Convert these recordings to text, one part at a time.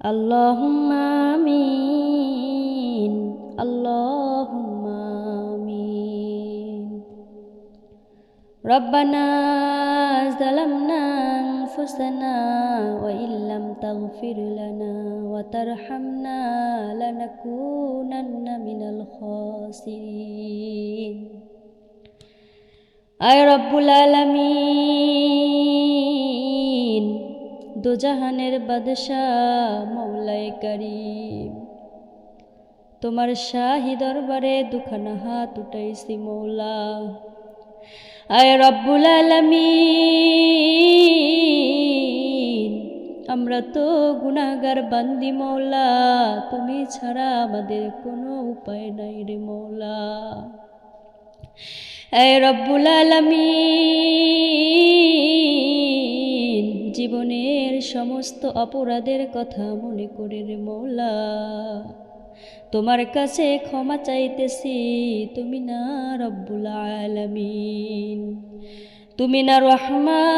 আল্লাহুম্মা আমিন, আল্লাহুম্মা আমিন। রব্বানা যালামনা আনফুসানা ওয়া ইল্লাম তাগফির লানা ওয়া তারহামনা লানাকুনান্না মিনাল খাসিরিন। আয় রব্বুল আলামিন, দোজাহানের বাদশাহ মওলায়ে কারীম, তোমার শাহী দরবারে দুখানা হাত উঠাইছি মওলা। আয় রব্বুল আলামিন, আমরা তো গুনাহগার বান্দি মওলা, তুমি ছাড়া আমাদের কোনো উপায় নাই রে মওলা। আয় রব্বুল আলামিন, জীবনের সমস্ত অপরাধের কথা মনে করে রে মওলা তোমার কাছে ক্ষমা চাইতেছি। তুমি না রব্বুল আলামিন, তুমি না রহমান,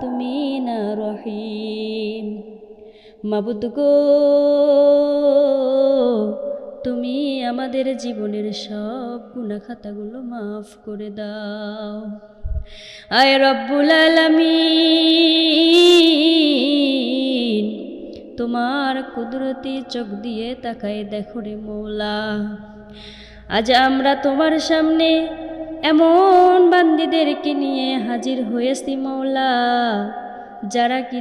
তুমি না রহিম। মাবুদ গো, তুমি আমাদের জীবনের সব গুনাহ খাতাগুলো মাফ করে দাও। আয় রব্বুল আলামিন, তোমার কুদরতি চোখ দিয়ে তাকায় দেখো রে মওলা, আজ আমরা তোমার সামনে এমন বান্দীদেরকে নিয়ে হাজির হয়েছি মওলা, যারা কিনা